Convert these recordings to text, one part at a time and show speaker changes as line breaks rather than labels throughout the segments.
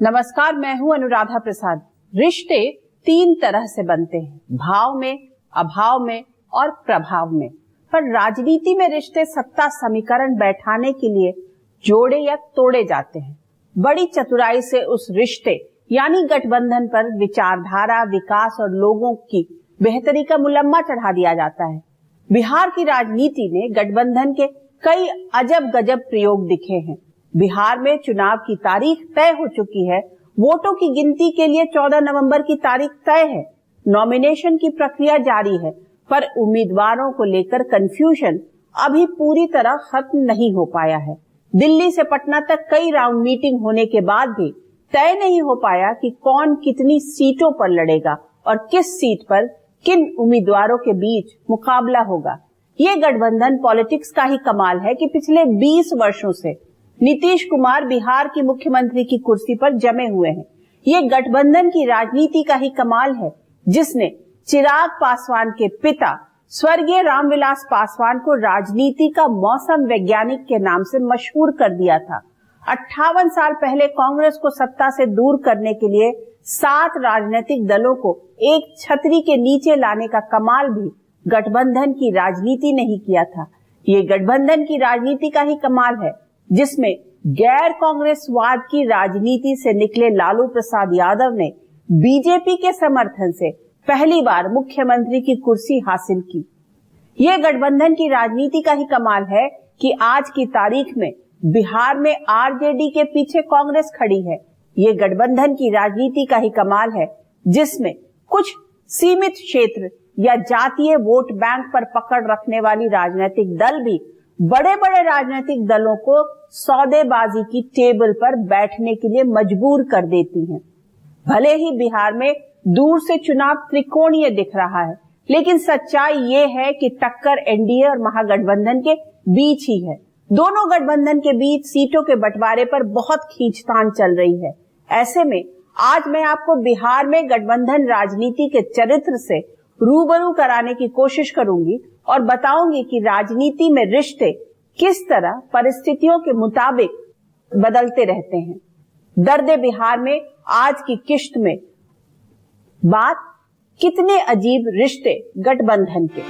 नमस्कार, मैं हूं अनुराधा प्रसाद। रिश्ते 3 तरह से बनते हैं, भाव में, अभाव में और प्रभाव में। पर राजनीति में रिश्ते सत्ता समीकरण बैठाने के लिए जोड़े या तोड़े जाते हैं। बड़ी चतुराई से उस रिश्ते यानी गठबंधन पर विचारधारा, विकास और लोगों की बेहतरी का मुलम्मा चढ़ा दिया जाता है। बिहार की राजनीति में गठबंधन के कई अजब गजब प्रयोग दिखे हैं। बिहार में चुनाव की तारीख तय हो चुकी है। वोटों की गिनती के लिए 14 नवंबर की तारीख तय है। नॉमिनेशन की प्रक्रिया जारी है, पर उम्मीदवारों को लेकर कंफ्यूजन अभी पूरी तरह खत्म नहीं हो पाया है। दिल्ली से पटना तक कई राउंड मीटिंग होने के बाद भी तय नहीं हो पाया कि कौन कितनी सीटों पर लड़ेगा और किस सीट पर किन उम्मीदवारों के बीच मुकाबला होगा। ये गठबंधन पॉलिटिक्स का ही कमाल है कि पिछले 20 वर्षों से नीतीश कुमार बिहार की मुख्यमंत्री की कुर्सी पर जमे हुए हैं। ये गठबंधन की राजनीति का ही कमाल है, जिसने चिराग पासवान के पिता स्वर्गीय रामविलास पासवान को राजनीति का मौसम वैज्ञानिक के नाम से मशहूर कर दिया था। 58 साल पहले कांग्रेस को सत्ता से दूर करने के लिए 7 राजनीतिक दलों को एक छतरी के नीचे लाने का कमाल भी गठबंधन की राजनीति ने ही किया था। ये गठबंधन की राजनीति का ही कमाल है, जिसमें गैर कांग्रेसवाद की राजनीति से निकले लालू प्रसाद यादव ने बीजेपी के समर्थन से पहली बार मुख्यमंत्री की कुर्सी हासिल की। ये गठबंधन की राजनीति का ही कमाल है कि आज की तारीख में बिहार में आरजेडी के पीछे कांग्रेस खड़ी है। ये गठबंधन की राजनीति का ही कमाल है, जिसमें कुछ सीमित क्षेत्र या जातीय वोट बैंक पर पकड़ रखने वाली राजनीतिक दल भी बड़े बड़े राजनीतिक दलों को सौदेबाजी की टेबल पर बैठने के लिए मजबूर कर देती हैं। भले ही बिहार में दूर से चुनाव त्रिकोणीय दिख रहा है, लेकिन सच्चाई ये है कि टक्कर एनडीए और महागठबंधन के बीच ही है। दोनों गठबंधन के बीच सीटों के बंटवारे पर बहुत खींचतान चल रही है। ऐसे में आज मैं आपको बिहार में गठबंधन राजनीति के चरित्र से रूबरू कराने की कोशिश करूंगी और बताऊंगी कि राजनीति में रिश्ते किस तरह परिस्थितियों के मुताबिक बदलते रहते हैं। दर्द बिहार में आज की किश्त में बात कितने अजीब रिश्ते गठबंधन के।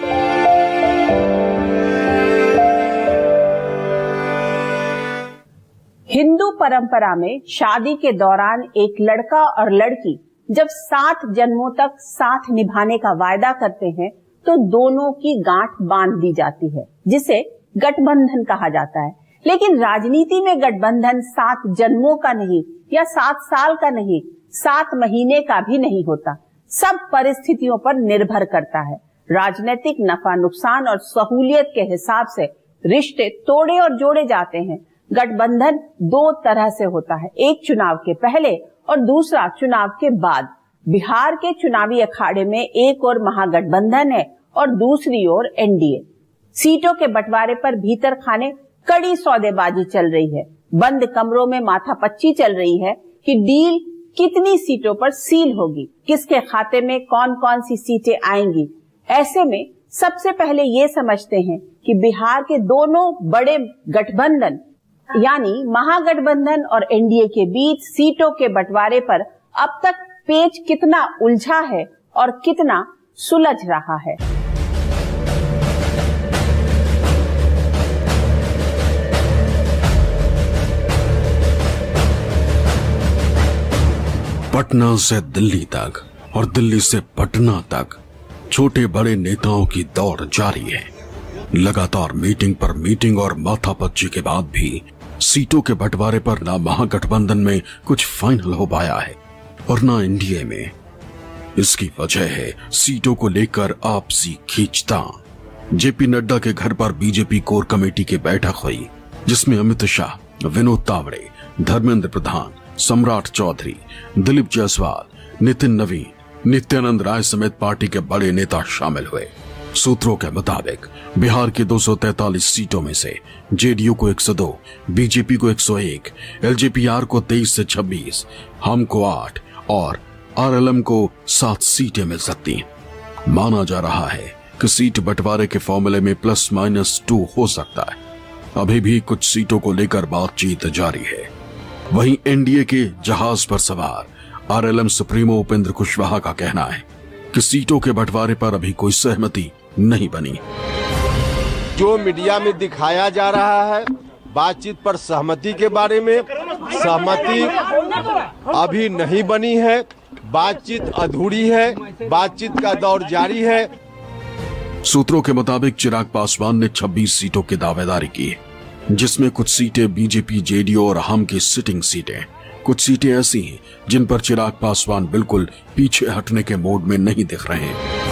हिंदू परंपरा में शादी के दौरान एक लड़का और लड़की जब 7 जन्मों तक साथ निभाने का वायदा करते हैं तो दोनों की गांठ बांध दी जाती है, जिसे गठबंधन कहा जाता है। लेकिन राजनीति में गठबंधन 7 जन्मों का नहीं या 7 साल का नहीं, 7 महीने का भी नहीं होता। सब परिस्थितियों पर निर्भर करता है। राजनीतिक नफा नुकसान और सहूलियत के हिसाब से रिश्ते तोड़े और जोड़े जाते हैं। गठबंधन 2 तरह से होता है, एक चुनाव के पहले और दूसरा चुनाव के बाद। बिहार के चुनावी अखाड़े में एक और महागठबंधन है और दूसरी ओर एनडीए। सीटों के बंटवारे पर भीतर खाने कड़ी सौदेबाजी चल रही है। बंद कमरों में माथापच्ची चल रही है कि डील कितनी सीटों पर सील होगी, किसके खाते में कौन कौन सी सीटें आएंगी। ऐसे में सबसे पहले ये समझते हैं कि बिहार के दोनों बड़े गठबंधन यानी महागठबंधन और एनडीए के बीच सीटों के बंटवारे पर अब तक पेच कितना उलझा है और कितना सुलझ रहा है।
पटना से दिल्ली तक और दिल्ली से पटना तक छोटे बड़े नेताओं की दौड़ जारी है। लगातार मीटिंग पर मीटिंग और माथापच्ची के बाद भी सीटों के बंटवारे पर ना महागठबंधन में कुछ फाइनल हो पाया है और ना एनडीए में। इसकी वजह है सीटों को लेकर आपसी खींचतान। जेपी नड्डा के घर पर बीजेपी कोर कमेटी की बैठक हुई, जिसमें अमित शाह, विनोद तावड़े, धर्मेंद्र प्रधान, सम्राट चौधरी, दिलीप जायसवाल, नितिन नवीन, नित्यानंद राय समेत पार्टी के बड़े नेता शामिल हुए। सूत्रों के मुताबिक बिहार की 243 सीटों में से जेडीयू को 102, बीजेपी को 101, एलजेपीआर को 23 से 26, हम को 8 और आरएलएम को 7 सीटें मिल सकती हैं। माना जा रहा है कि सीट बंटवारे के फॉर्मूले में +-2 हो सकता है। अभी भी कुछ सीटों को लेकर बातचीत जारी है। वहीं एनडीए के जहाज पर सवार आरएलएम सुप्रीमो उपेंद्र कुशवाहा का कहना है कि सीटों के बंटवारे पर अभी कोई सहमति नहीं बनी।
जो मीडिया में दिखाया जा रहा है बातचीत पर सहमति के बारे में, सहमति अभी नहीं बनी है, बातचीत अधूरी है, बातचीत का दौर जारी है।
सूत्रों के मुताबिक चिराग पासवान ने 26 सीटों की दावेदारी की है, जिसमें कुछ सीटें बीजेपी, जेडीयू और हम की सिटिंग सीटें। कुछ सीटें ऐसी हैं जिन पर चिराग पासवान बिल्कुल पीछे हटने के मोड में नहीं दिख रहे हैं।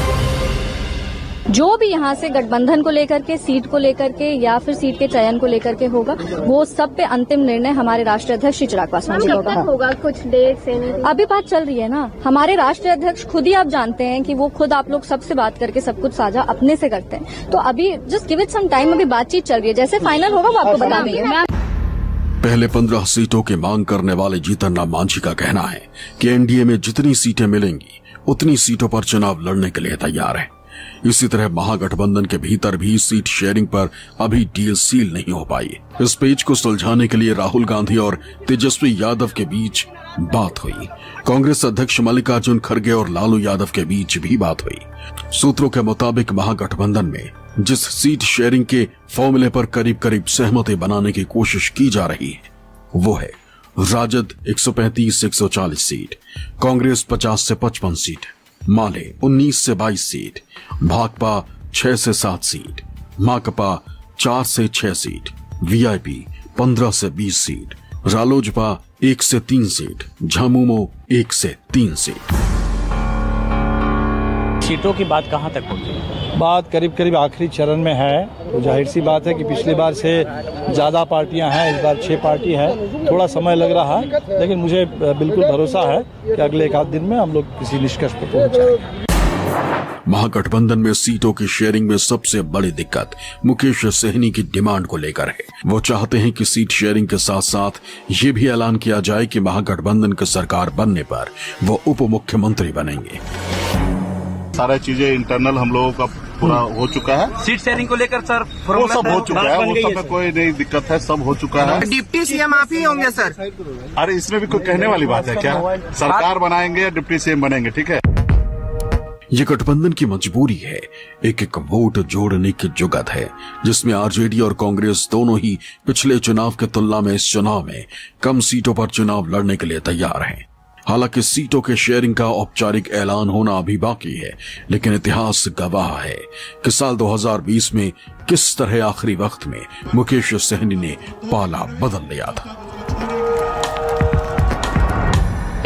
जो भी यहाँ से गठबंधन को लेकर के, सीट को लेकर के या फिर सीट के चयन को लेकर के होगा, वो सब पे अंतिम निर्णय हमारे राष्ट्रीय अध्यक्ष श्री चिराग पासवान जी होगा।
कुछ डेट से नहीं,
अभी बात चल रही है ना। हमारे राष्ट्रीय अध्यक्ष खुद ही आप जानते हैं कि वो खुद आप लोग सबसे बात करके सब कुछ साझा अपने से करते हैं। तो अभी just give it some time, अभी बातचीत चल रही है, जैसे फाइनल होगा वो आपको बता देंगे।
पहले 15 सीटों की मांग करने वाले जीतन राम मांझी का कहना है कि एनडीए में जितनी सीटें मिलेंगी उतनी सीटों पर चुनाव लड़ने के लिए तैयार है। इसी तरह महागठबंधन के भीतर भी सीट शेयरिंग पर अभी डील सील नहीं हो पाई। इस पेच को सुलझाने के लिए राहुल गांधी और तेजस्वी यादव के बीच बात हुई। कांग्रेस अध्यक्ष मल्लिकार्जुन खड़गे और लालू यादव के बीच भी बात हुई। सूत्रों के मुताबिक महागठबंधन में जिस सीट शेयरिंग के फॉर्मूले पर करीब करीब सहमति बनाने की कोशिश की जा रही है वो है राजद 135 से 140 सीट, कांग्रेस 50 से 55 सीट, माले 19 से 22 सीट, भाकपा 6 से 7 सीट, माकपा 4 से 6 सीट, वीआईपी 15 से 20 सीट, रालोजपा 1 से 3 सीट, झामुमो 1 से 3 सीट।
सीटों की बात कहां तक पहुंची?
बात करीब करीब आखिरी चरण में है। तो जाहिर सी बात है कि पिछली बार से ज़्यादा पार्टियां हैं, इस बार 6 पार्टी है, थोड़ा समय लग रहा है, लेकिन मुझे बिल्कुल भरोसा है कि अगले 1 आध दिन में हम लोग किसी निष्कर्ष पर पहुंच जाएंगे।
महागठबंधन में सीटों की शेयरिंग में सबसे बड़ी दिक्कत मुकेश सहनी की डिमांड को लेकर है। वो चाहते हैं कि सीट शेयरिंग के साथ साथ ये भी ऐलान किया जाए कि महागठबंधन की सरकार बनने पर वो उप मुख्यमंत्री बनेंगे।
सारी चीजें इंटरनल हम लोगों का पूरा हो चुका है।
सीट शेयरिंग को लेकर सर
वो सब हो चुका है, वो सब में कोई नहीं दिक्कत है, सब हो चुका है।
डिप्टी सीएम आप ही होंगे सर?
अरे इसमें भी कोई कहने वाली बात है क्या? सरकार बनाएंगे या डिप्टी सीएम बनेंगे, ठीक है।
ये गठबंधन की मजबूरी है, एक एक वोट जोड़ने की जुगत है, जिसमें आरजेडी और कांग्रेस दोनों ही पिछले चुनाव की तुलना में इस चुनाव में कम सीटों पर चुनाव लड़ने के लिए तैयार हैं। हालांकि सीटों के शेयरिंग का औपचारिक ऐलान होना अभी बाकी है, लेकिन इतिहास गवाह है कि साल 2020 में किस तरह आखिरी वक्त में मुकेश सहनी ने पाला बदल लिया था।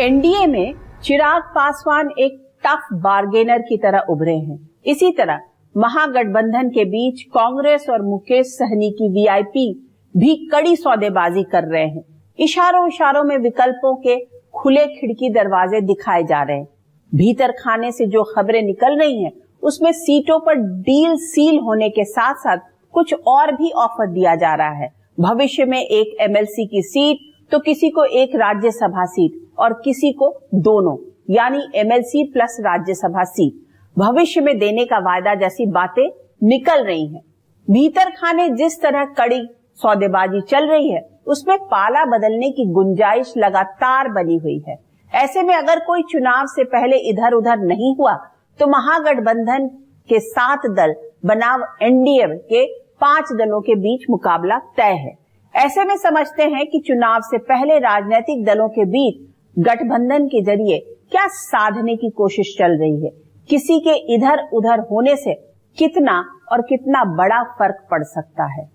एनडीए में चिराग पासवान एक टफ बार्गेनर की तरह उभरे हैं। इसी तरह महागठबंधन के बीच कांग्रेस और मुकेश सहनी की वीआईपी भी कड़ी सौदेबाजी कर रहे हैं। इशारों इशारों में विकल्पों के खुले खिड़की दरवाजे दिखाए जा रहे हैं। भीतर खाने से जो खबरें निकल रही हैं, उसमें सीटों पर डील सील होने के साथ साथ कुछ और भी ऑफर दिया जा रहा है। भविष्य में एक एमएलसी की सीट, तो किसी को एक राज्यसभा सीट और किसी को दोनों, यानी एमएलसी प्लस राज्यसभा सीट भविष्य में देने का वायदा जैसी बातें निकल रही हैं। भीतर खाने जिस तरह कड़ी सौदेबाजी चल रही है, उसमें पाला बदलने की गुंजाइश लगातार बनी हुई है। ऐसे में अगर कोई चुनाव से पहले इधर उधर नहीं हुआ तो महागठबंधन के 7 दल बनाम एनडीए के 5 दलों के बीच मुकाबला तय है। ऐसे में समझते हैं कि चुनाव से पहले राजनीतिक दलों के बीच गठबंधन के जरिए क्या साधने की कोशिश चल रही है, किसी के इधर उधर होने से कितना और कितना बड़ा फर्क पड़ सकता है।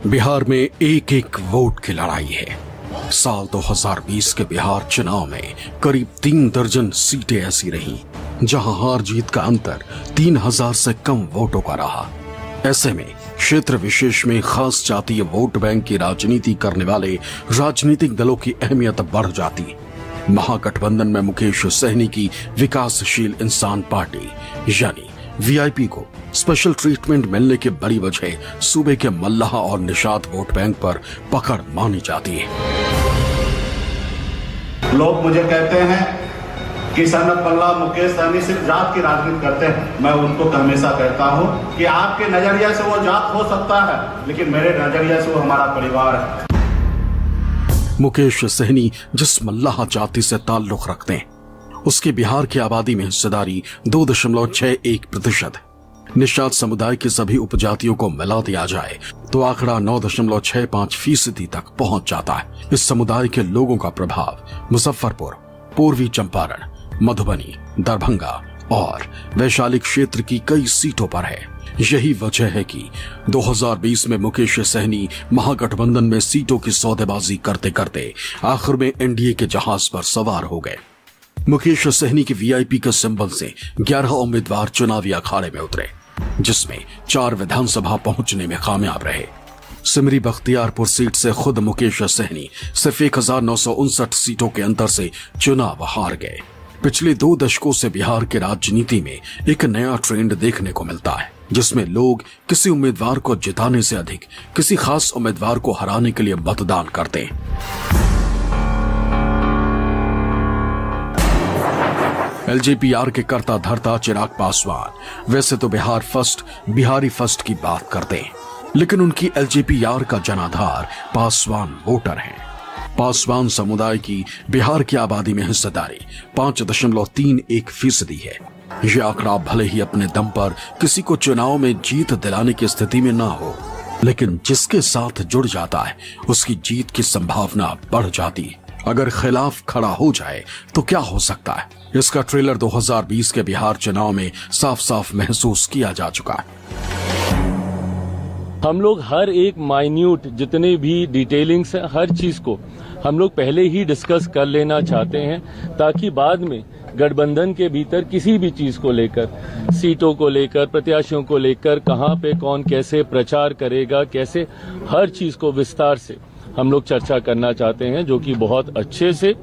बिहार में एक एक वोट की लड़ाई है। साल 2020 के बिहार चुनाव में करीब 3 दर्जन सीटें ऐसी रहीं जहां हार जीत का अंतर 3000 से कम वोटों का रहा। ऐसे में क्षेत्र विशेष में खास जातीय वोट बैंक की राजनीति करने वाले राजनीतिक दलों की अहमियत बढ़ जाती। महागठबंधन में मुकेश सहनी की विकासशील इंसान पार्टी यानी वीआईपी को स्पेशल ट्रीटमेंट मिलने की बड़ी वजह सूबे के मल्लाह और निषाद वोट बैंक पर पकड़ मानी जाती है।
लोग मुझे कहते हैं कि सनत पल्ला मुकेश सहनी सिर्फ जात की राजनीति करते हैं। मैं उनको हमेशा कहता हूं कि आपके नजरिए से वो जात हो सकता है, लेकिन मेरे नजरिए से वो हमारा परिवार है।
मुकेश सहनी जिस मल्लाह जाति से ताल्लुक रखते हैं, उसकी बिहार की आबादी में हिस्सेदारी 2.61% है। निषाद समुदाय की सभी उपजातियों को मिला दिया जाए तो आंकड़ा 9.65% तक पहुंच जाता है। इस समुदाय के लोगों का प्रभाव मुजफ्फरपुर, पूर्वी चंपारण, मधुबनी, दरभंगा और वैशाली क्षेत्र की कई सीटों पर है। यही वजह है कि 2020 में मुकेश सहनी महागठबंधन में सीटों की सौदेबाजी करते करते आखिर में एनडीए के जहाज पर सवार हो गए। मुकेश सहनी के वीआईपी के सिंबल से 11 उम्मीदवार चुनावी अखाड़े में उतरे, जिसमें 4 विधानसभा पहुंचने में कामयाब रहे। सिमरी बख्तियारपुर सीट से खुद मुकेश सहनी सिर्फ 1959 सीटों के अंतर से चुनाव हार गए। पिछले 2 दशकों से बिहार के राजनीति में एक नया ट्रेंड देखने को मिलता है, जिसमें लोग किसी उम्मीदवार को जिताने से अधिक किसी खास उम्मीदवार को हराने के लिए मतदान करते हैं। एलजेपीआर के कर्ता धर्ता चिराग पासवान वैसे तो बिहार फर्स्ट, बिहारी फर्स्ट की बात करते हैं, लेकिन उनकी एलजेपीआर का जनाधार पासवान वोटर हैं। पासवान समुदाय की बिहार की आबादी में हिस्सेदारी 5.31% है। यह आंकड़ा भले ही अपने दम पर किसी को चुनाव में जीत दिलाने की स्थिति में ना हो, लेकिन जिसके साथ जुड़ जाता है उसकी जीत की संभावना बढ़ जाती है। अगर खिलाफ खड़ा हो जाए तो क्या हो सकता है, इसका ट्रेलर 2020 के बिहार चुनाव में साफ साफ महसूस किया जा चुका है।
हम लोग हर एक माइन्यूट जितने भी डिटेलिंग्स है, हर चीज को हम लोग पहले ही डिस्कस कर लेना चाहते हैं, ताकि बाद में गठबंधन के भीतर किसी भी चीज को लेकर, सीटों को लेकर, प्रत्याशियों को लेकर, कहां पे कौन कैसे प्रचार करेगा, कैसे, हर चीज को विस्तार से हम लोग चर्चा करना चाहते हैं, जो कि बहुत अच्छे से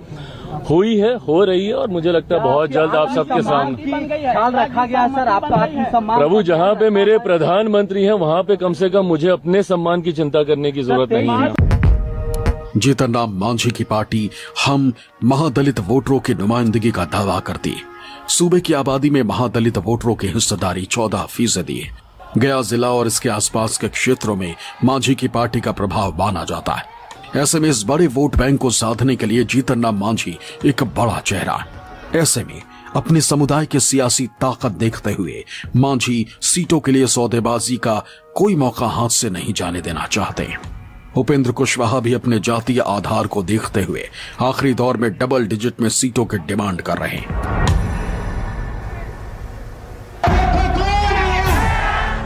हुई है, हो रही है, और मुझे लगता है बहुत जल्द आप सबके सामने
ख्याल रखा गया सर आपका आत्मसम्मान।
प्रभु, जहां पे मेरे प्रधानमंत्री हैं वहां पे कम से कम मुझे अपने सम्मान की चिंता करने की जरूरत नहीं है।
जीतन राम मांझी की पार्टी हम महादलित वोटरों की नुमाइंदगी का दावा करती है। सूबे की आबादी में महादलित वोटरों की हिस्सेदारी 14% है। गया जिला और इसके आसपास के क्षेत्रों में मांझी की पार्टी का प्रभाव माना जाता है। ऐसे में इस बड़े वोट बैंक को साधने के लिए जीतन राम मांझी एक बड़ा चेहरा है। ऐसे में अपने समुदाय की सियासी ताकत देखते हुए मांझी सीटों के लिए सौदेबाजी का कोई मौका हाथ से नहीं जाने देना चाहते। उपेंद्र कुशवाहा भी अपने जातीय आधार को देखते हुए आखिरी दौर में डबल डिजिट में सीटों की डिमांड कर रहे हैं।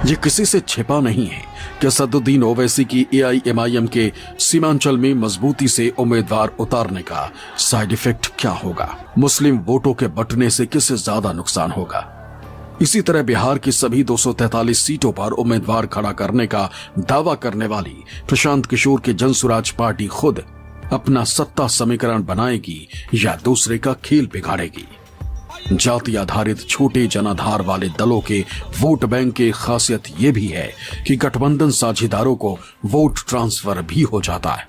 ये किसी से छिपा नहीं है कि असदुद्दीन ओवैसी की एआईएमआईएम के सीमांचल में मजबूती से उम्मीदवार उतारने का साइड इफेक्ट क्या होगा, मुस्लिम वोटों के बंटने से किससे ज्यादा नुकसान होगा। इसी तरह बिहार की सभी 243 सीटों पर उम्मीदवार खड़ा करने का दावा करने वाली प्रशांत किशोर की जनसुराज पार्टी खुद अपना सत्ता समीकरण बनाएगी या दूसरे का खेल बिगाड़ेगी। जाति आधारित छोटे जनाधार वाले दलों के वोट बैंक की खासियत ये भी है कि गठबंधन साझेदारों को वोट ट्रांसफर भी हो जाता है।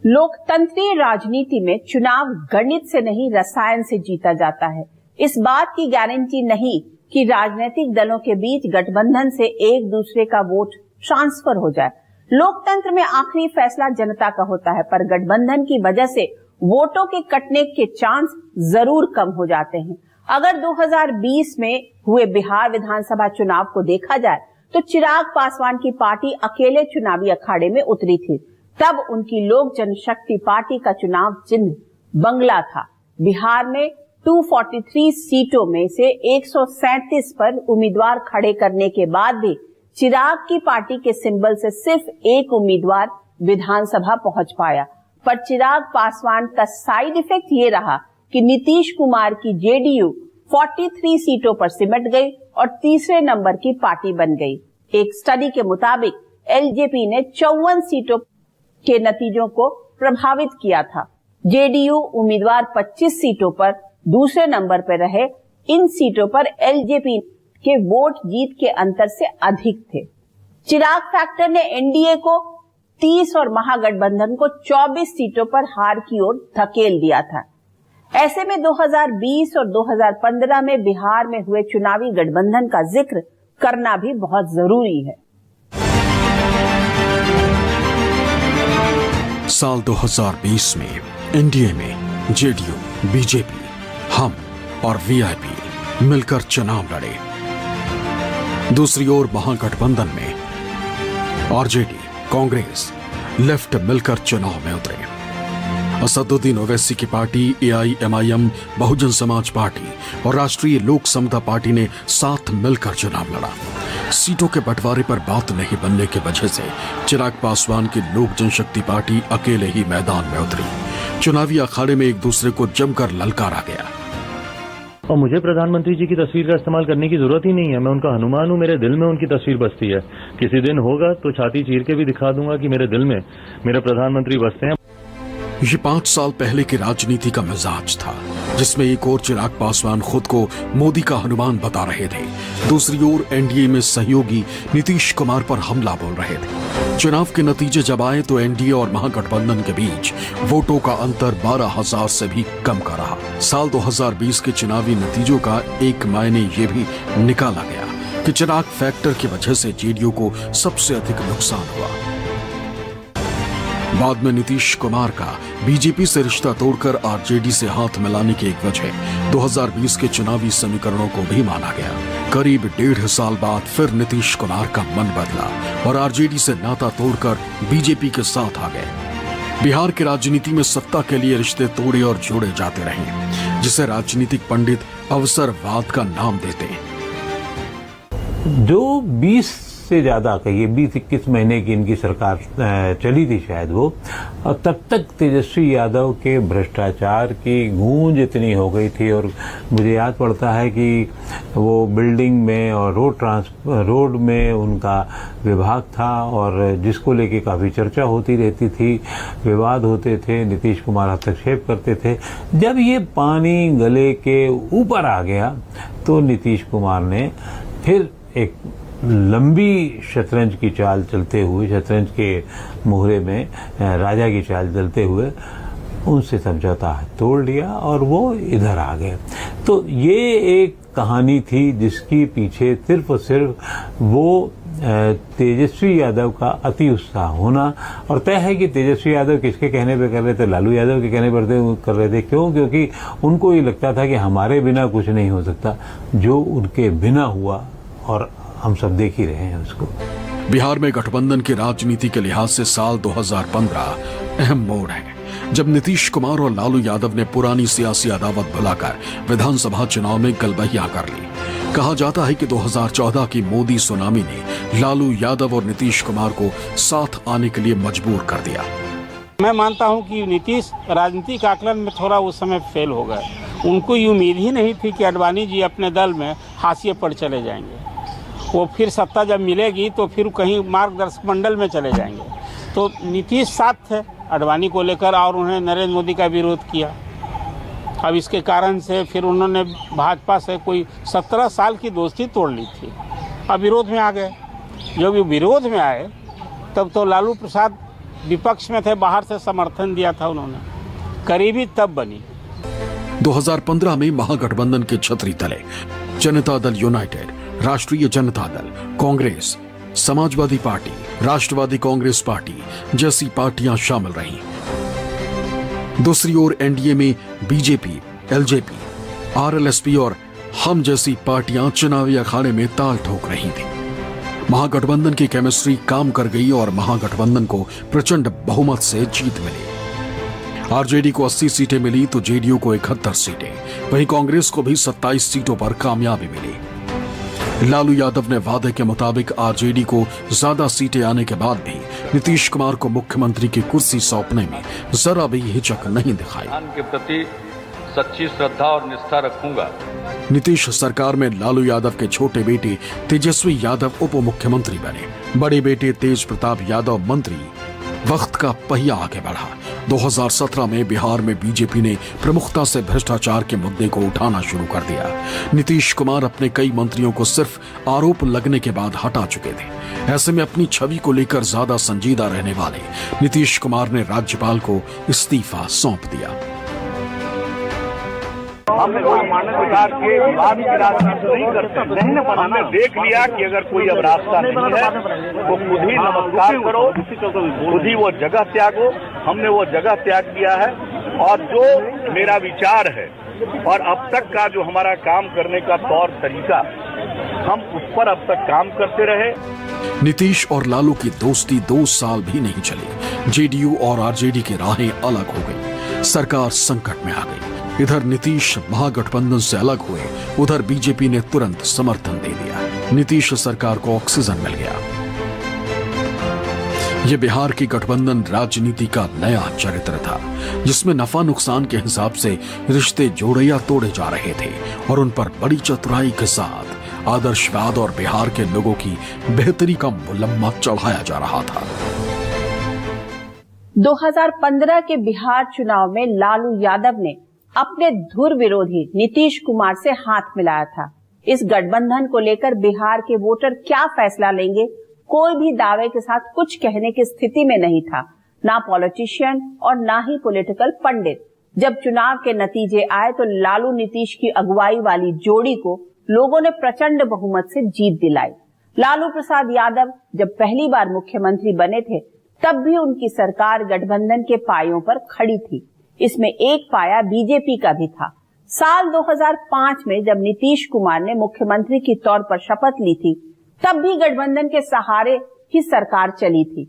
लोकतंत्रीय राजनीति में चुनाव गणित से नहीं रसायन से जीता जाता है। इस बात की गारंटी नहीं कि राजनीतिक दलों के बीच गठबंधन से एक दूसरे का वोट ट्रांसफर हो जाए। लोकतंत्र में आखिरी फैसला जनता का होता है, पर गठबंधन की वजह से वोटों के कटने के चांस जरूर कम हो जाते हैं। अगर 2020 में हुए बिहार विधानसभा चुनाव को देखा जाए तो चिराग पासवान की पार्टी अकेले चुनावी अखाड़े में उतरी थी। तब उनकी लोक जनशक्ति पार्टी का चुनाव चिन्ह बंगला था। बिहार में 243 सीटों में से 137 पर उम्मीदवार खड़े करने के बाद भी चिराग की पार्टी के सिंबल से सिर्फ एक उम्मीदवार विधानसभा पहुंच पाया। पर चिराग पासवान का साइड इफेक्ट ये रहा कि नीतीश कुमार की जेडीयू 43 सीटों पर सिमट गई और तीसरे नंबर की पार्टी बन गई। एक स्टडी के मुताबिक एलजेपी ने 54 सीटों के नतीजों को प्रभावित किया था। जेडीयू उम्मीदवार 25 सीटों पर दूसरे नंबर पर रहे। इन सीटों पर एलजेपी के वोट जीत के अंतर से अधिक थे। चिराग फैक्टर ने एनडीए को 30 और महागठबंधन को 24 सीटों पर हार की ओर धकेल दिया था। ऐसे में 2020 और 2015 में बिहार में हुए चुनावी गठबंधन का जिक्र करना भी बहुत जरूरी है।
साल 2020 में एनडीए में जेडीयू, बीजेपी, हम और वीआईपी मिलकर चुनाव लड़े। दूसरी ओर महागठबंधन में आरजेडी, कांग्रेस, लेफ्ट मिलकर चुनाव में उतरे। असदुद्दीन ओवैसी की party AIMIM, Bahujan Samaj party और राष्ट्रीय लोक समता पार्टी ने साथ मिलकर चुनाव लड़ा। सीटों के बंटवारे पर बात नहीं बनने की वजह से चिराग पासवान की लोक जनशक्ति पार्टी अकेले ही मैदान में उतरी। चुनावी अखाड़े में एक दूसरे को जमकर ललकारा गया।
और मुझे प्रधानमंत्री जी की तस्वीर का इस्तेमाल करने की जरूरत ही नहीं है। मैं उनका हनुमान हूँ, मेरे दिल में उनकी तस्वीर बसती है। किसी दिन होगा तो छाती चीर के भी दिखा दूंगा कि मेरे दिल में मेरे प्रधानमंत्री बसते हैं।
ये 5 साल पहले की राजनीति का मिजाज था, जिसमें एक ओर चिराग पासवान खुद को मोदी का हनुमान बता रहे थे, दूसरी ओर एनडीए में सहयोगी नीतीश कुमार पर हमला बोल रहे थे। चुनाव के नतीजे जब आए तो एनडीए और महागठबंधन के बीच वोटों का अंतर 12,000 से भी कम का रहा। साल 2020 के चुनावी नतीजों का एक मायने ये भी निकाला गया कि चिराग फैक्टर की वजह से जेडीयू को सबसे अधिक नुकसान हुआ। बाद में नीतीश कुमार का बीजेपी से रिश्ता तोड़कर आरजेडी से हाथ मिलाने की एक वजह 2020 के चुनावी समीकरणों को भी माना गया। करीब 1.5 साल बाद फिर नीतीश कुमार का मन बदला और आरजेडी से नाता तोड़कर बीजेपी के साथ आ गए। बिहार की राजनीति में सत्ता के लिए रिश्ते तोड़े और जोड़े जाते रहे, जिसे राजनीतिक पंडित अवसरवाद का नाम देते हैं।
जो 20 से ज्यादा कहिए 20-21 महीने की इनकी सरकार चली थी शायद वो, और तब तक तेजस्वी यादव के भ्रष्टाचार की गूंज इतनी हो गई थी। और मुझे याद पड़ता है कि वो बिल्डिंग में और रोड में उनका विभाग था और जिसको लेके काफी चर्चा होती रहती थी, विवाद होते थे, नीतीश कुमार हस्तक्षेप करते थे। जब ये पानी गले के ऊपर आ गया तो नीतीश कुमार ने फिर एक लंबी शतरंज की चाल चलते हुए, शतरंज के मोहरे में राजा की चाल चलते हुए उनसे समझौता तोड़ लिया और वो इधर आ गए। तो ये एक कहानी थी जिसकी पीछे सिर्फ और सिर्फ वो तेजस्वी यादव का अति उत्साह होना। और तय है कि तेजस्वी यादव किसके कहने पे कर रहे थे? लालू यादव के कहने पर कर रहे थे। क्यों? क्योंकि उनको ये लगता था कि हमारे बिना कुछ नहीं हो सकता, जो उनके बिना हुआ और हम सब देख ही रहे हैं उसको।
बिहार में गठबंधन की राजनीति के लिहाज से साल 2015 अहम मोड़ है, जब नीतीश कुमार और लालू यादव ने पुरानी सियासी अदावत भुलाकर विधानसभा चुनाव में गलबहियां कर ली। कहा जाता है कि 2014 की मोदी सुनामी ने लालू यादव और नीतीश कुमार को साथ आने के लिए मजबूर कर दिया।
मैं मानता हूं कि नीतीश राजनीतिक आकलन में थोड़ा उस समय फेल हो गए। उनको ये उम्मीद ही नहीं थी कि आडवाणी जी अपने दल में हाशिए पर चले जाएंगे। वो फिर सत्ता जब मिलेगी तो फिर कहीं मार्गदर्शक मंडल में चले जाएंगे। तो नीतीश साथ थे आडवाणी को लेकर और उन्होंने नरेंद्र मोदी का विरोध किया। अब इसके कारण से फिर उन्होंने भाजपा से कोई 17 साल की दोस्ती तोड़ ली थी। अब विरोध में आ गए। जब ये विरोध में आए तब तो लालू प्रसाद विपक्ष में थे, बाहर से समर्थन दिया था उन्होंने। करीबी तब बनी
2015 में महागठबंधन के छतरी तले जनता दल यूनाइटेड, राष्ट्रीय जनता दल, कांग्रेस, समाजवादी पार्टी, राष्ट्रवादी कांग्रेस पार्टी जैसी पार्टियां शामिल रहीं। दूसरी ओर एनडीए में बीजेपी, एलजेपी, आरएलएसपी और हम जैसी पार्टियां चुनावी अखाड़े में ताल ठोक रही थी। महागठबंधन की केमिस्ट्री काम कर गई और महागठबंधन को प्रचंड बहुमत से जीत मिली। आरजेडी को 80 सीटें मिली तो जेडीयू को 71 सीटें, वहीं कांग्रेस को भी 27 सीटों पर कामयाबी मिली। लालू यादव ने वादे के मुताबिक आरजेडी को ज्यादा सीटें आने के बाद भी नीतीश कुमार को मुख्यमंत्री की कुर्सी सौंपने में जरा भी हिचक नहीं दिखाई।
के प्रति सच्ची श्रद्धा और निष्ठा रखूंगा।
नीतीश सरकार में लालू यादव के छोटे बेटे तेजस्वी यादव उप मुख्यमंत्री बने। बड़े बेटे तेज प्रताप यादव मंत्री। वक्त का पहिया आगे बढ़ा 2017 में बिहार में बीजेपी ने प्रमुखता से भ्रष्टाचार के मुद्दे को उठाना शुरू कर दिया। नीतीश कुमार अपने कई मंत्रियों को सिर्फ आरोप लगने के बाद हटा चुके थे। ऐसे में अपनी छवि को लेकर ज्यादा संजीदा रहने वाले नीतीश कुमार ने राज्यपाल को इस्तीफा सौंप दिया।
हमने कोई मानव अधिकार के विवाद की राजनीति नहीं करते। हमने देख लिया कि अगर कोई अब रास्ता नहीं है तो खुद ही नमस्कार करो, खुद ही वो जगह त्यागो। हमने वो जगह त्याग दिया है और जो मेरा विचार है और अब तक का जो हमारा काम करने का तौर तरीका, हम उस पर अब तक काम करते रहे।
नीतीश और लालू की दोस्ती 2 साल भी नहीं चली। जेडीयू और आरजेडी की राहें अलग हो गई, सरकार संकट में आ गई। इधर नीतीश महागठबंधन से अलग हुए, उधर बीजेपी ने तुरंत समर्थन दे दिया। नीतीश सरकार को ऑक्सीजन मिल गया। ये बिहार की गठबंधन राजनीति का नया चरित्र था, जिसमें नफा नुकसान के हिसाब से रिश्ते जोड़े या तोड़े जा रहे थे और उन पर बड़ी चतुराई के साथ आदर्शवाद और बिहार के लोगों की बेहतरी का मुलम्मा चढ़ाया जा रहा था।
2015 के बिहार चुनाव में लालू यादव ने अपने धुर विरोधी नीतीश कुमार से हाथ मिलाया था। इस गठबंधन को लेकर बिहार के वोटर क्या फैसला लेंगे, कोई भी दावे के साथ कुछ कहने की स्थिति में नहीं था, ना पॉलिटिशियन और ना ही पॉलिटिकल पंडित। जब चुनाव के नतीजे आए तो लालू नीतीश की अगुवाई वाली जोड़ी को लोगों ने प्रचंड बहुमत से जीत दिलाई। लालू प्रसाद यादव जब पहली बार मुख्यमंत्री बने थे, तब भी उनकी सरकार गठबंधन के पायों पर खड़ी थी। इसमें एक पाया बीजेपी का भी था। साल 2005 में जब नीतीश कुमार ने मुख्यमंत्री के तौर पर शपथ ली थी, तब भी गठबंधन के सहारे ही सरकार चली थी।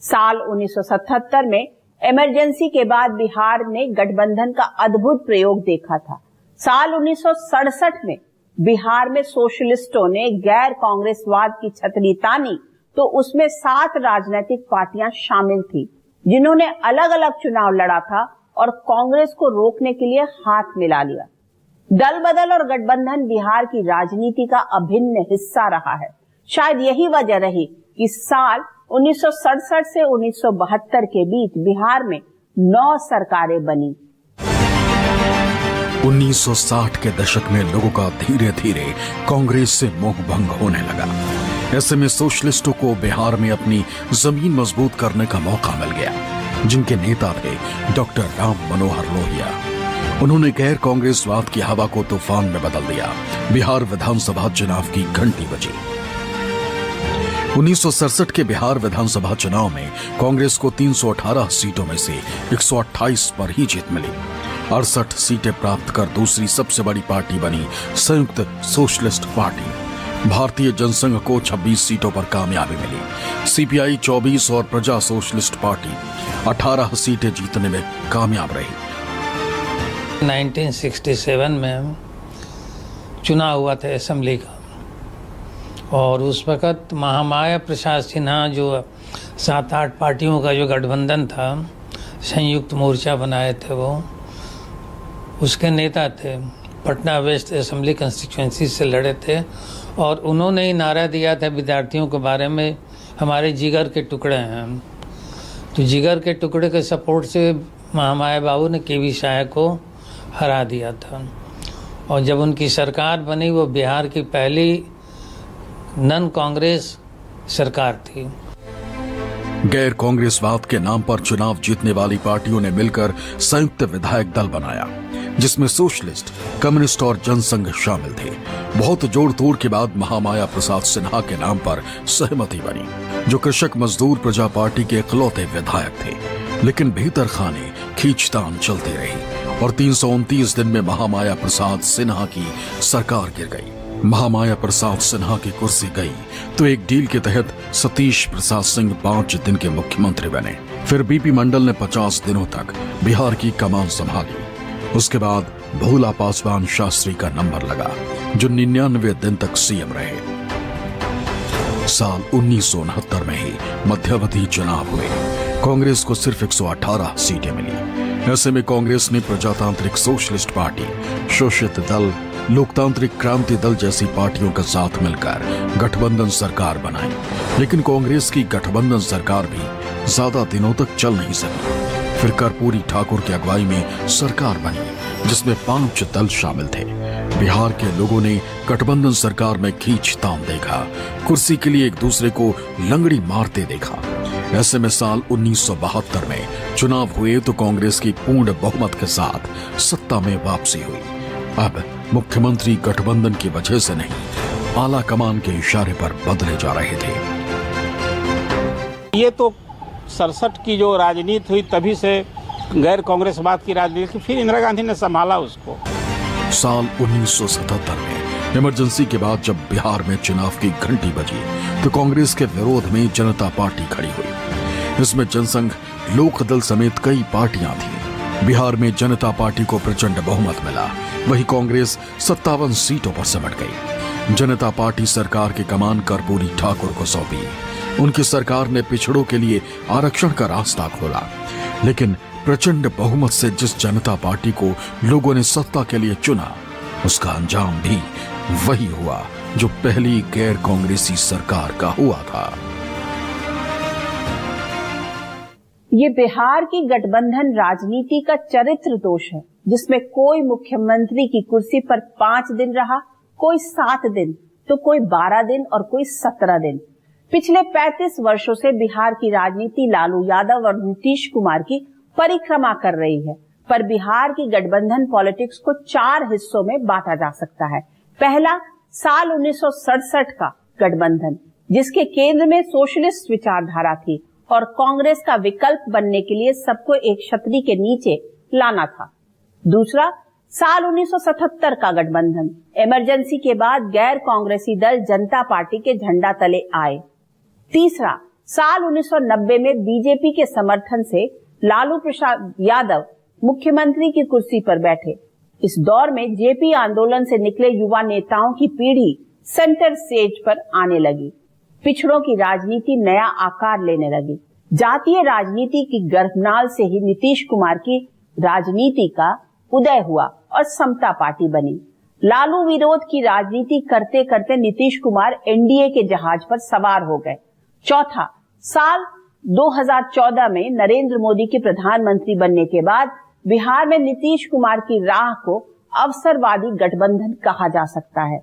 साल 1977 में इमरजेंसी के बाद बिहार ने गठबंधन का अद्भुत प्रयोग देखा था। साल 1967 में बिहार में सोशलिस्टों ने गैर कांग्रेसवाद की छतरी तानी तो उसमें 7 राजनीतिक पार्टियां शामिल थी, जिन्होंने अलग अलग चुनाव लड़ा था और कांग्रेस को रोकने के लिए हाथ मिला लिया। दल बदल और गठबंधन बिहार की राजनीति का अभिन्न हिस्सा रहा है। शायद यही वजह रही कि साल 1967 से 1972 के बीच बिहार में 9 सरकारें बनी।
1960 के दशक में लोगों का धीरे धीरे कांग्रेस से मोह भंग होने लगा। ऐसे में सोशलिस्टों को बिहार में अपनी जमीन मजबूत करने का मौका मिल गया, जिनके नेता थे डॉक्टर राम मनोहर लोहिया। उन्होंने गैर कांग्रेसवाद की हवा को तूफान में बदल दिया। बिहार विधानसभा चुनाव की घंटी बजी। 1967 के बिहार विधानसभा चुनाव में कांग्रेस को 318 सीटों में से 128 पर ही जीत मिली। 68 सीटें प्राप्त कर दूसरी सबसे बड़ी पार्टी बनी संयुक्त सोशलिस्ट पार्टी। भारतीय जनसंघ को 26 सीटों पर कामयाबी मिली। सीपीआई 24 और प्रजा सोशलिस्ट पार्टी 18 सीटें जीतने में कामयाब रही।
1967 में चुनाव हुआ था असेंबली का, और उस वक़्त महामाया प्रसाद सिन्हा जो 7-8 पार्टियों का जो गठबंधन था, संयुक्त मोर्चा बनाए थे, वो उसके नेता थे। पटना वेस्ट असेंबली कंस्टिट्यूएंसी से लड़े थे और उन्होंने ही नारा दिया था विद्यार्थियों के बारे में, हमारे जिगर के टुकड़े हैं। तो जिगर के टुकड़े के सपोर्ट से महामाया बाबू ने केवी शाह को हरा दिया था, और जब उनकी सरकार बनी वो बिहार की पहली नन कांग्रेस सरकार थी।
गैर कांग्रेसवाद के नाम पर चुनाव जीतने वाली पार्टियों ने मिलकर संयुक्त विधायक दल बनाया, जिसमें सोशलिस्ट, कम्युनिस्ट और जनसंघ शामिल थे। बहुत जोड़ तोड़ के बाद महामाया प्रसाद सिन्हा के नाम पर सहमति बनी, जो कृषक मजदूर प्रजा पार्टी के इकलौते विधायक थे। लेकिन भीतर खाने खींचतान चलती रही और 329 दिन में महामाया प्रसाद सिन्हा की सरकार गिर गई। महामाया प्रसाद सिन्हा की कुर्सी गई तो एक डील के तहत सतीश प्रसाद सिंह 5 दिन के मुख्यमंत्री बने। फिर बीपी मंडल ने 50 दिनों तक बिहार की कमान संभाली। उसके बाद भोला पासवान शास्त्री का नंबर लगा, जो 99 दिन तक सीएम रहे। साल 1969 में ही मध्यावधि चुनाव हुए। कांग्रेस को सिर्फ 118 सीटें मिली। ऐसे में कांग्रेस ने प्रजातांत्रिक सोशलिस्ट पार्टी, शोषित दल, लोकतांत्रिक क्रांति दल जैसी पार्टियों के साथ मिलकर गठबंधन सरकार बनाई। लेकिन कांग्रेस की गठबंधन सरकार भी ज्यादा दिनों तक चल नहीं सकी। फिर कर्पूरी ठाकुर की अगुवाई में सरकार बनी, जिसमें 5 दल शामिल थे। बिहार के लोगों ने गठबंधन सरकार में खींचतान देखा, कुर्सी के लिए एक दूसरे को लंगड़ी मारते देखा। ऐसे में साल 1972 में चुनाव हुए तो कांग्रेस की पूर्ण बहुमत के साथ सत्ता में वापसी हुई। अब मुख्यमंत्री गठबंधन की वजह से नहीं, आला कमान के इशारे पर बदले जा रहे थे।
ये तो 67 की जो राजनीति हुई तभी से गैर कांग्रेसवाद की राजनीति थी, फिर इंदिरा गांधी ने संभाला उसको।
साल 1977 में इमरजेंसी के बाद जब बिहार में चुनाव की घंटी बजी तो कांग्रेस के विरोध में जनता पार्टी खड़ी हुई। इसमें जनसंघ, लोकदल समेत कई पार्टियां थीं। बिहार में जनता पार्टी को प्रचंड बहुमत मिला, वही कांग्रेस 57 सीटों पर सिमट गई। जनता पार्टी सरकार की कमान कर्पूरी ठाकुर को सौंपी। उनकी सरकार ने पिछड़ों के लिए आरक्षण का रास्ता खोला, लेकिन प्रचंड बहुमत से जिस जनता पार्टी को लोगों ने सत्ता के लिए चुना, उसका अंजाम भी वही हुआ जो पहली गैर कांग्रेसी सरकार का हुआ था।
ये बिहार की गठबंधन राजनीति का चरित्र दोष है, जिसमें कोई मुख्यमंत्री की कुर्सी पर 5 दिन रहा, कोई 7 दिन, तो कोई 12 दिन और कोई 17 दिन। पिछले 35 वर्षों से बिहार की राजनीति लालू यादव और नीतीश कुमार की परिक्रमा कर रही है, पर बिहार की गठबंधन पॉलिटिक्स को 4 हिस्सों में बांटा जा सकता है। पहला, साल 1967 का गठबंधन, जिसके केंद्र में सोशलिस्ट विचारधारा थी और कांग्रेस का विकल्प बनने के लिए सबको एक छतरी के नीचे लाना था। दूसरा, साल 1977 का गठबंधन, इमरजेंसी के बाद गैर कांग्रेसी दल जनता पार्टी के झंडा तले आए। तीसरा, साल 1990 में बीजेपी के समर्थन से लालू प्रसाद यादव मुख्यमंत्री की कुर्सी पर बैठे। इस दौर में जेपी आंदोलन से निकले युवा नेताओं की पीढ़ी सेंटर स्टेज पर आने लगी। पिछड़ों की राजनीति नया आकार लेने लगी। जातीय राजनीति की गर्भनाल से ही नीतीश कुमार की राजनीति का उदय हुआ और समता पार्टी बनी। लालू विरोध की राजनीति करते करते नीतीश कुमार एनडीए के जहाज पर सवार हो गए। चौथा, साल 2014 में नरेंद्र मोदी के प्रधानमंत्री बनने के बाद बिहार में नीतीश कुमार की राह को अवसरवादी गठबंधन कहा जा सकता है।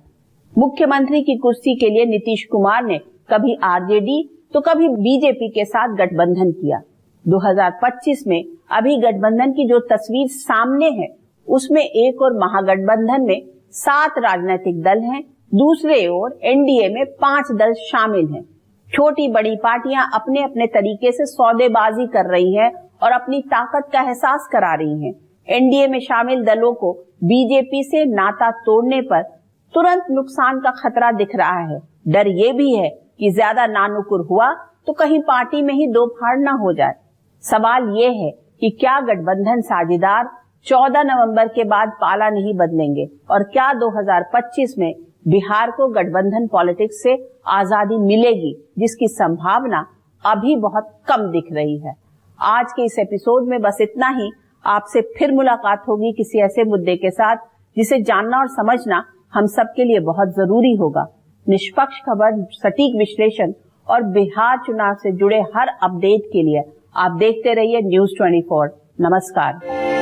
मुख्यमंत्री की कुर्सी के लिए नीतीश कुमार ने कभी आरजेडी तो कभी बीजेपी के साथ गठबंधन किया। 2025 में अभी गठबंधन की जो तस्वीर सामने है, उसमें एक और महागठबंधन में 7 राजनीतिक दल हैं, दूसरे ओर एनडीए में 5 दल शामिल हैं। छोटी बड़ी पार्टियां अपने अपने तरीके से सौदेबाजी कर रही हैं और अपनी ताकत का एहसास करा रही हैं। एनडीए में शामिल दलों को बीजेपी से नाता तोड़ने पर तुरंत नुकसान का खतरा दिख रहा है। डर ये भी है कि ज्यादा नानुकुर हुआ तो कहीं पार्टी में ही दो फाड़ न हो जाए। सवाल ये है कि क्या गठबंधन साझेदार 14 नवंबर के बाद पाला नहीं बदलेंगे और क्या 2025 में बिहार को गठबंधन पॉलिटिक्स से आजादी मिलेगी, जिसकी संभावना अभी बहुत कम दिख रही है। आज के इस एपिसोड में बस इतना ही। आपसे फिर मुलाकात होगी किसी ऐसे मुद्दे के साथ जिसे जानना और समझना हम सबके लिए बहुत जरूरी होगा। निष्पक्ष खबर, सटीक विश्लेषण और बिहार चुनाव से जुड़े हर अपडेट के लिए आप देखते रहिए न्यूज़ 24। नमस्कार।